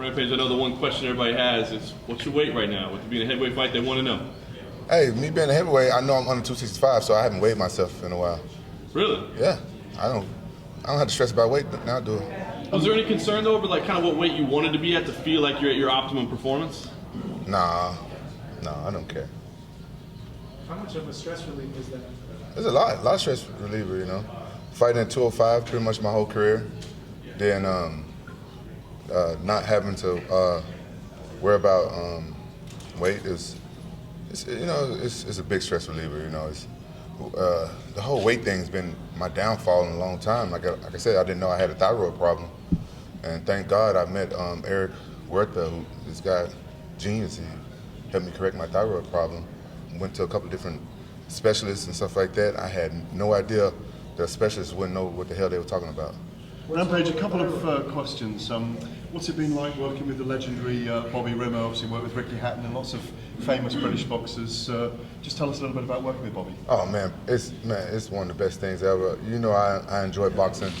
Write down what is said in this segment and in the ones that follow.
Rampage, I know the one question everybody has is, what's your weight right now? With it being a heavyweight fight, they want to know. Hey, me being a heavyweight, I know I'm under 265, so I haven't weighed myself in a while. Really? Yeah, I don't have to stress about weight now, do it. Was there any concern though over like kind of what weight you wanted to be at to feel like you're at your optimum performance? Nah, I don't care. How much of a stress relief is that? There's a lot of stress reliever, you know. Fighting at 205 pretty much my whole career. Then not having to worry about weight is a big stress reliever, you know. It's the whole weight thing's been my downfall in a long time. Like I said, I didn't know I had a thyroid problem, and thank God I met Eric Huerta, who this guy, genius. He helped me correct my thyroid problem. Went to a couple different specialists and stuff like that. I had no idea the specialists wouldn't know what the hell they were talking about. Rampage, a couple of questions. What's it been like working with the legendary Bobby Rimmer? Obviously worked with Ricky Hatton and lots of famous British boxers. Just tell us a little bit about working with Bobby. Oh man, it's one of the best things ever. You know, I enjoy boxing.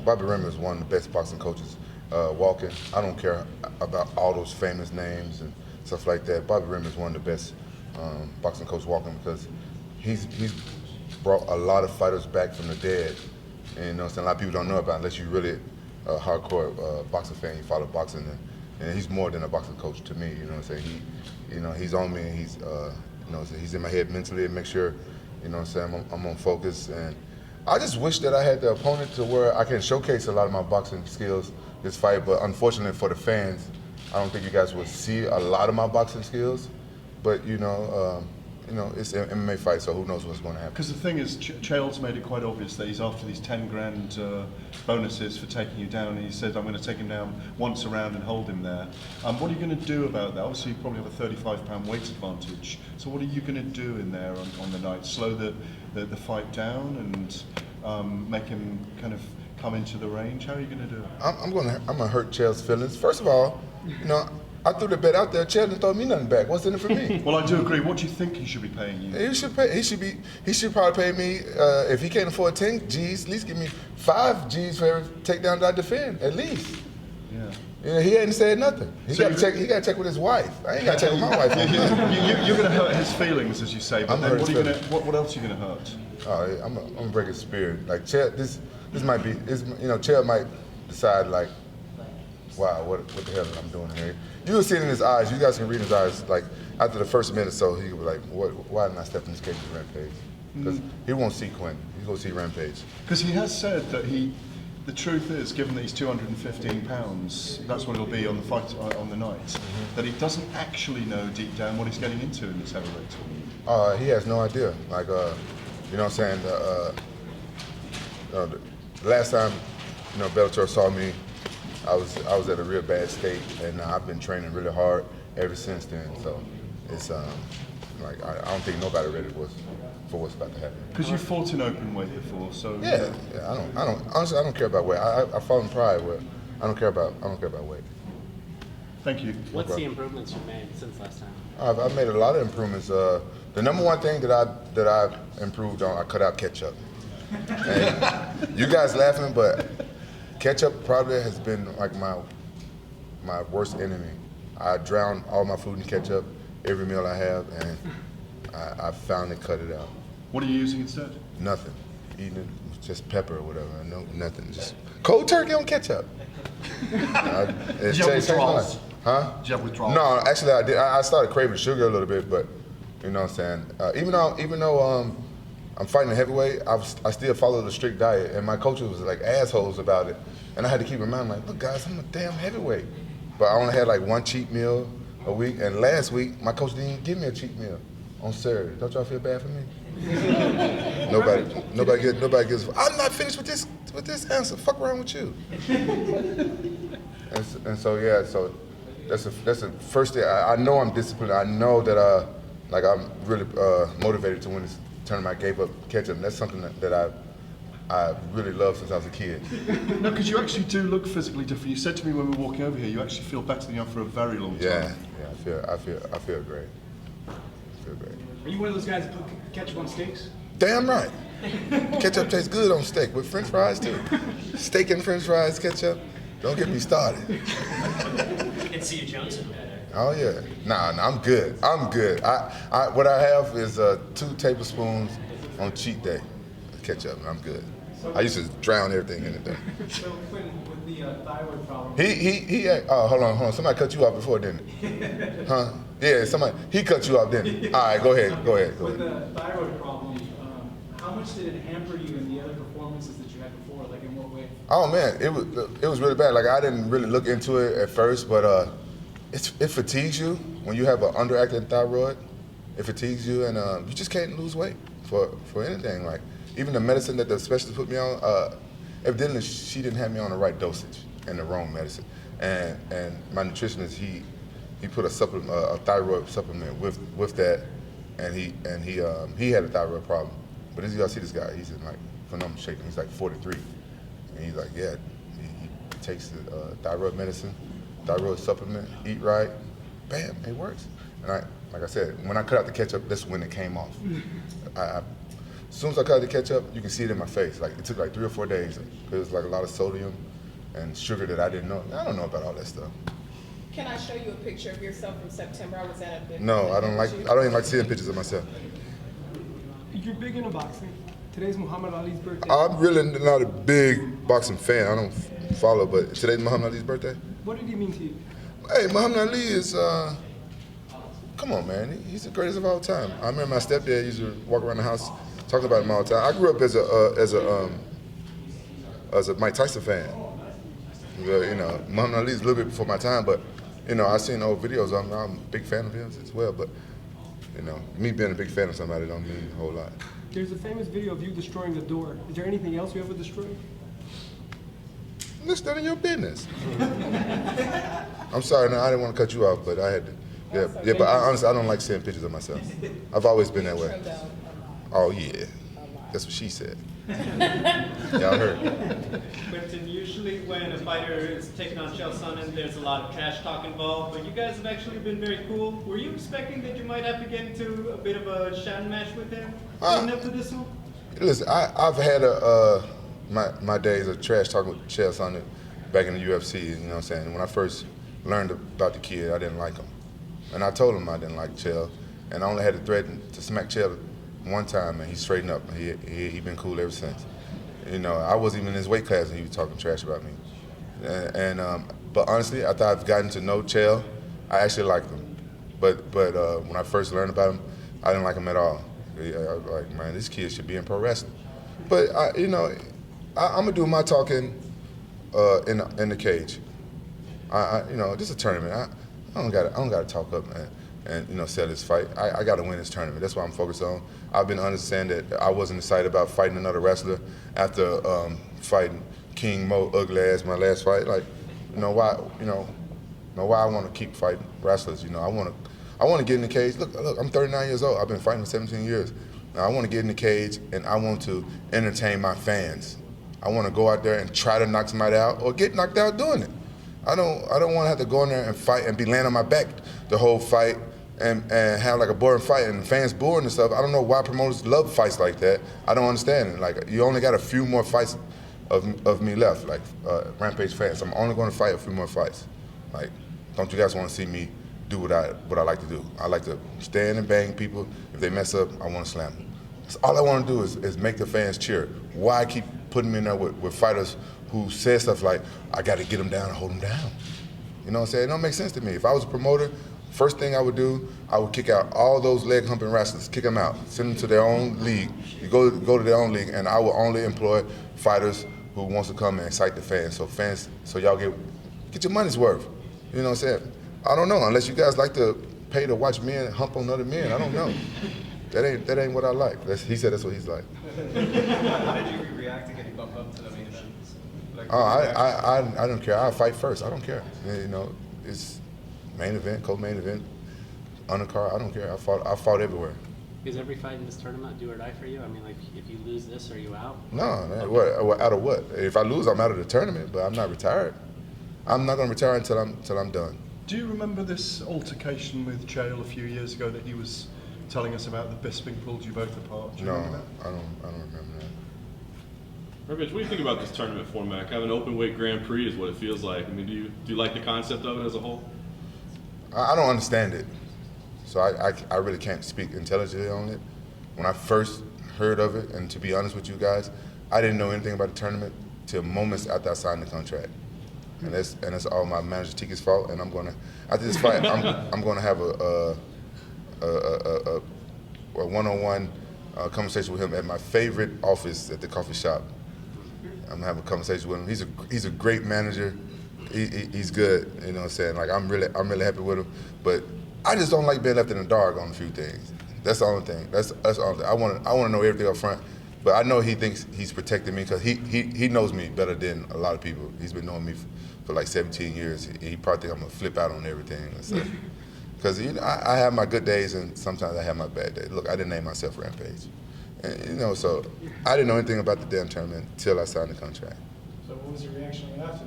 Bobby Rimmer is one of the best boxing coaches walking. I don't care about all those famous names and stuff like that. Bobby Rimmer is one of the best boxing coaches walking because he's brought a lot of fighters back from the dead. And you know what I'm saying? A lot of people don't know about it unless you're really a hardcore boxing fan, you follow boxing. And he's more than a boxing coach to me, you know what I'm saying? He's on me and he's in my head mentally and make sure, you know what I'm saying, I'm on focus. And I just wish that I had the opponent to where I can showcase a lot of my boxing skills this fight, but unfortunately for the fans, I don't think you guys will see a lot of my boxing skills. But it's an MMA fight, so who knows what's going to happen. Because the thing is, Chael's made it quite obvious that he's after these 10 grand bonuses for taking you down, and he said, I'm going to take him down once around and hold him there. What are you going to do about that? Obviously, you probably have a 35-pound weight advantage. So what are you going to do in there on the night? Slow the fight down and make him kind of come into the range? How are you going to do it? I'm going to hurt Chael's feelings. First of all, you know, I threw the bet out there. Chael didn't throw me nothing back. What's in it for me? Well, I do agree. What do you think he should be paying you? He should probably pay me if he can't afford 10 G's. At least give me 5 G's for every takedown that I defend. At least. Yeah. You know, he ain't said nothing. He got to check with his wife. I ain't got to check with my wife. You're going to hurt his feelings, as you say. But then what else are you going to hurt? Oh, I'm going to break his spirit. Like Chael, this might be. Chael might decide like, wow, what the hell am I doing here? You'll see it in his eyes. You guys can read his eyes. Like after the first minute or so, he'll be like, why didn't I step in this cage with Rampage? Because he won't see Quinton. He's going to see Rampage. Because he has said that the truth is, given that he's 215 pounds, that's what it'll be on the fight on the night, that he doesn't actually know deep down what he's getting into in this heavyweight tournament. He has no idea. Like, you know what I'm saying? The last time, you know, Bellator saw me, I was at a real bad state, and I've been training really hard ever since then. So it's like I don't think nobody ready for what's about to happen. Because you fought in open weight before, so yeah. I don't honestly, I don't care about weight. I fought in pride where I don't care about weight. Thank you. What's the improvements you've made since last time? I've made a lot of improvements. The number one thing that I've improved on, I cut out ketchup. And you guys laughing, but ketchup probably has been like my worst enemy. I drown all my food in ketchup, every meal I have, and I finally cut it out. What are you using instead? Nothing. Eating it, just pepper or whatever. No, nothing. Just cold turkey on ketchup. Did you have withdrawals? Huh? Did you have withdrawals? No, actually I did. I started craving sugar a little bit, but you know what I'm saying. Even though I'm fighting a heavyweight, I still follow the strict diet, and my coaches was like assholes about it, and I had to keep reminding like, look guys, I'm a damn heavyweight, but I only had like one cheat meal a week, and last week my coach didn't even give me a cheat meal on Saturday. Don't y'all feel bad for me? Nobody gives. I'm not finished with this answer. Fuck around with you. and so yeah, so that's the first thing. I know I'm disciplined. I know that like I'm really motivated to win this tournament. I gave up ketchup. That's something that I really love since I was a kid. No, because you actually do look physically different. You said to me when we were walking over here, you actually feel better than you have for a very long time. Yeah, I feel great. I feel great. Are you one of those guys that put ketchup on steaks? Damn right. Ketchup tastes good on steak with French fries too. Steak and French fries, ketchup. Don't get me started. And see you Johnson better. Oh yeah, nah, I'm good. I'm good. What I have is 2 tablespoons on cheat day ketchup, and I'm good. I used to drown everything in it though. So Quinton, with the thyroid problem. Hold on. Somebody cut you off before, didn't it? Huh? Yeah, he cut you off, didn't he? All right, go ahead. With the thyroid problem, how much did it hamper you in the other performances that you had before? Like in what way? Oh man, it was really bad. Like I didn't really look into it at first, but it fatigues you when you have an underactive thyroid. It fatigues you, and you just can't lose weight for anything. Like even the medicine that the specialist put me on, evidently she didn't have me on the right dosage and the wrong medicine. And my nutritionist he put a supplement, a thyroid supplement with that, and he had a thyroid problem. But as y'all see this guy, he's in like phenomenal shape. He's like 43, and he's like, yeah, he takes the thyroid medicine, thyroid supplement, eat right, bam, it works. And like I said, when I cut out the ketchup, that's when it came off. As soon as I cut out the ketchup, you can see it in my face. Like it took like 3 or 4 days. It was like a lot of sodium and sugar that I didn't know. I don't know about all that stuff. Can I show you a picture of yourself from September? I was at a big No, I don't even like seeing pictures of myself. You're big into boxing. Today's Muhammad Ali's birthday. I'm really not a big boxing fan. I don't follow, but today's Muhammad Ali's birthday. What did he mean to you? Hey, Muhammad Ali is, come on, man. He's the greatest of all time. I remember my stepdad used to walk around the house talking about him all the time. I grew up as a Mike Tyson fan. You know, Muhammad Ali is a little bit before my time, but you know, I seen old videos of him. I'm a big fan of his as well, but you know, me being a big fan of somebody don't mean a whole lot. There's a famous video of you destroying the door. Is there anything else you ever destroyed? That's none of your business. I'm sorry, no, I didn't want to cut you off, but I had to. Yeah, but honestly, I don't like seeing pictures of myself. I've always been that way. Oh yeah, that's what she said. Y'all heard. Quinton, usually when a fighter is taking on Chael Sonnen, there's a lot of trash talk involved, but you guys have actually been very cool. Were you expecting that you might have to get into a bit of a shouting match with him leading up to this one? Listen, I've had my days of trash talking with Chael Sonnen back in the UFC. You know what I'm saying? When I first learned about the kid, I didn't like him, and I told him I didn't like Chael, and I only had to threaten to smack Chael one time, and he straightened up. He been cool ever since. You know, I wasn't even in his weight class, and he was talking trash about me. But honestly, after I've gotten to know Chael, I actually liked him. But when I first learned about him, I didn't like him at all. I was like, man, this kid should be in pro wrestling. But I'm gonna do my talking in the cage. You know, this is a tournament. I don't gotta talk up, man, and sell this fight. I gotta win this tournament. That's what I'm focused on. I've been understanding that I wasn't excited about fighting another wrestler after fighting King Mo ugly ass my last fight. Like, why I want to keep fighting wrestlers. I want to get in the cage. Look, I'm 39 years old. I've been fighting for 17 years. Now, I want to get in the cage and I want to entertain my fans. I want to go out there and try to knock somebody out or get knocked out doing it. I don't want to have to go in there and fight and be laying on my back the whole fight and have like a boring fight and fans bored and stuff. I don't know why promoters love fights like that. I don't understand it. Like, you only got a few more fights of me left, like Rampage fans. I'm only going to fight a few more fights. Like, don't you guys want to see me do what I like to do? I like to stand and bang people. If they mess up, I want to slam them. That's all I want to do is make the fans cheer. Why keep putting me in there with fighters who say stuff like, I got to get them down and hold them down? You know what I'm saying? It don't make sense to me. If I was a promoter, first thing I would do, I would kick out all those leg-humping wrestlers, kick them out, send them to their own league. You go to their own league, and I will only employ fighters who wants to come and excite the fans. So y'all get your money's worth. You know what I'm saying? I don't know, unless you guys like to pay to watch men hump on other men. I don't know. That ain't what I like. He said that's what he's like. How did you react to getting bumped up to the main event? I don't care. I'll fight first. I don't care. It's main event, co-main event, undercard. I don't care. I fought everywhere. Is every fight in this tournament do or die for you? I mean, like, if you lose this, are you out? No, man. What, out of what? If I lose, I'm out of the tournament, but I'm not retired. I'm not going to retire until I'm done. Do you remember this altercation with Chael a few years ago that he was telling us about, the Bisping pulled you both apart? Do you remember that? I don't remember that. Rampage, what do you think about this tournament format? Kind of an open weight Grand Prix is what it feels like. I mean, do you like the concept of it as a whole? I don't understand it, so I really can't speak intelligently on it. When I first heard of it, and to be honest with you guys, I didn't know anything about the tournament till moments after I signed the contract. And that's all my manager Tika's fault. And after this fight, I'm gonna have a one-on-one conversation with him at my favorite office at the coffee shop. I'm gonna have a conversation with him. He's a great manager. He's good. You know what I'm saying? Like I'm really happy with him. But I just don't like being left in the dark on a few things. That's the only thing. That's the only thing. I want to know everything up front. But I know he thinks he's protecting me because he knows me better than a lot of people. He's been knowing me for like 17 years. He probably think I'm gonna flip out on everything. Because I have my good days and sometimes I have my bad days. Look, I didn't name myself Rampage. And, so I didn't know anything about the damn tournament until I signed the contract. So what was your reaction when after?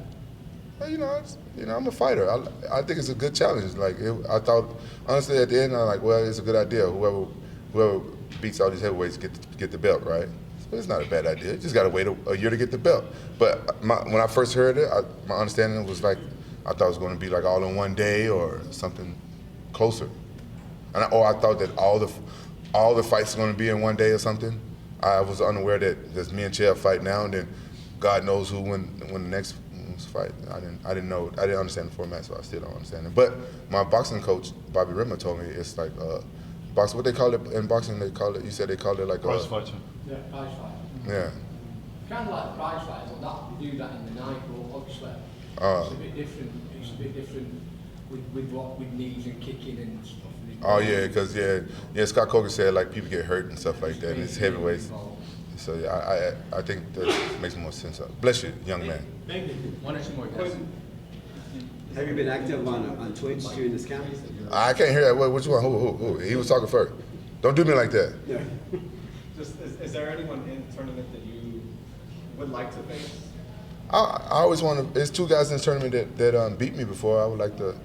Well, I'm a fighter. I think it's a good challenge. I thought, honestly, at the end, I'm like, well, it's a good idea. Whoever beats all these heavyweights get the belt, right? So it's not a bad idea. You just got to wait a year to get the belt. But when I first heard it, my understanding was like, I thought it was going to be like all in one day or something closer. I thought that all the fights are going to be in one day or something. I was unaware that there's me and Chael fight now, and then God knows who win the next fight. I didn't know. I didn't understand the format, so I still don't understand it. But my boxing coach, Bobby Rimmer, told me it's like boxing. What they call it in boxing? They call it. You said they called it like Prize fighter. Yeah, prize fight. Yeah. Kind of like the prize fight, but not we do that in the night, but obviously it's a bit different. It's a bit different with knees and kicking and stuff. Oh yeah, because Scott Coker said like people get hurt and stuff like that. And it's heavyweights. So yeah, I think that makes more sense. Bless you, young man. Thank you. One or two more questions. Have you been active on Twitch during this camp? I can't hear that. Which one? Who? He was talking first. Don't do me like that. Yeah. Just is there anyone in the tournament that you would like to face? I always want to. There's two guys in this tournament that beat me before. I would like to,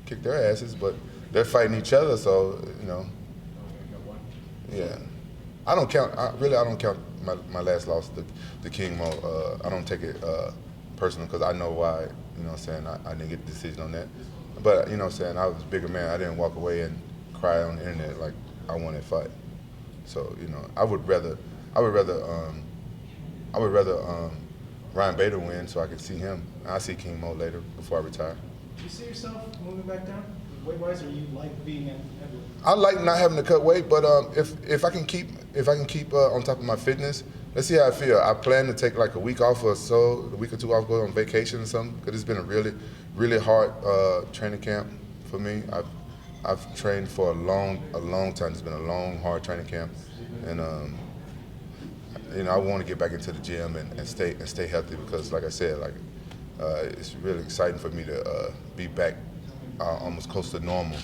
kick their asses, but they're fighting each other, so yeah. I don't count. I don't count my last loss to King Mo. I don't take it personal because I know why. You know what I'm saying? I didn't get the decision on that. But you know what I'm saying? I was a bigger man. I didn't walk away and cry on the internet like I won that fight. So I would rather Ryan Bader win so I could see him. I'll see King Mo later before I retire. Do you see yourself moving back down weight-wise, or you like being at heavyweight? I like not having to cut weight, but if I can keep on top of my fitness, let's see how I feel. I plan to take like a week off or so, a week or two off, go on vacation or something, because it's been a really, really hard training camp for me. I've trained for a long time. It's been a long, hard training camp, and I want to get back into the gym and stay healthy because, like I said, it's really exciting for me to be back almost close to normal.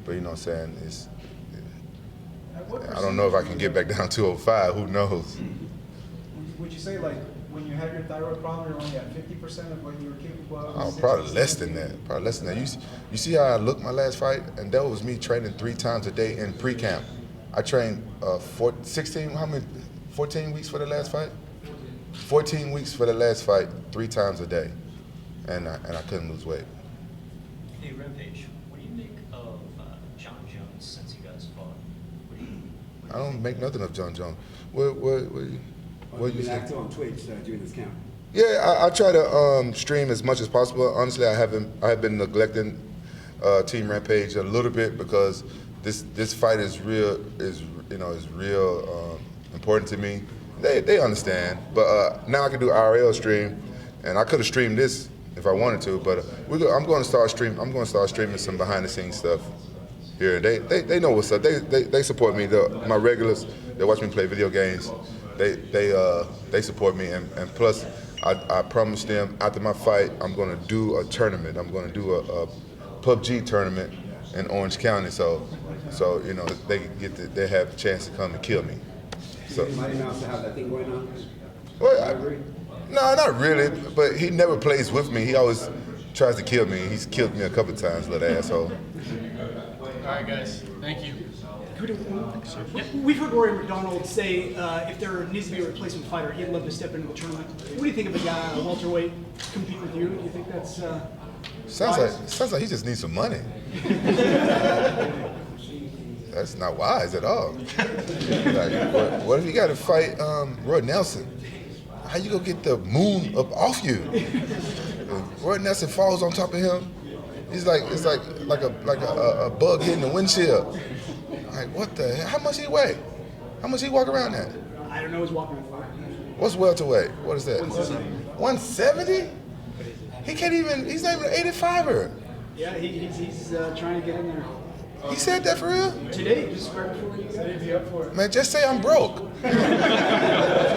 But you know what I'm saying? I don't know if I can get back down to 205. Who knows? Would you say like when you had your thyroid problem, you're only at 50% of what you were capable of? Oh, probably less than that. You see how I looked my last fight, and that was me training 3 times a day in pre-camp. I trained 14 weeks for the last fight. 14 weeks for the last fight, 3 times a day, and I couldn't lose weight. Hey Rampage, what do you make of John Jones since you guys fought? I don't make nothing of John Jones. What You've been active on Twitch during this camp. Yeah, I try to stream as much as possible. Honestly, I have been neglecting Team Rampage a little bit because this fight is real important to me. They understand, but now I can do IRL stream, and I could have streamed this if I wanted to, but I'm going to start streaming some behind the scenes stuff here. They know what's up. They support me. My regulars, they watch me play video games. They support me, and plus I promised them after my fight I'm going to do a tournament. I'm going to do a PUBG tournament in Orange County, so they have a chance to come and kill me. So, Mighty Mouse to have that thing going on? Well, no, not really, but he never plays with me. He always tries to kill me. He's killed me a couple of times, little asshole. All right, guys. Thank you. We've heard Rory McDonald say if there needs to be a replacement fighter, he'd love to step into the tournament. What do you think of a guy, a welterweight, compete with you? Do you think that's Sounds like he just needs some money. That's not wise at all. Like, what if you got to fight Roy Nelson? How you gonna get the moon up off you? Roy Nelson falls on top of him. He's like a bug hitting the windshield. Like what the hell? How much he weigh? How much he walk around at? I don't know his walking around. What's welterweight? What is that? 170? He can't even. He's not even an 85er. Yeah, he's trying to get in there. He said that for real? Today, just right before you got Maybe up for it. Man, just say I'm broke. You need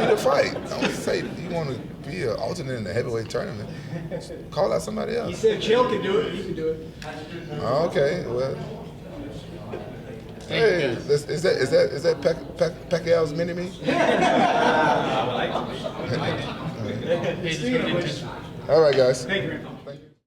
to fight. Don't say you want to be an alternate in the heavyweight tournament. Call out somebody He else. said Chael can do it. He can do it. Okay, well. Hey, is that Pacquiao's mini-me? All right, guys. Thank you.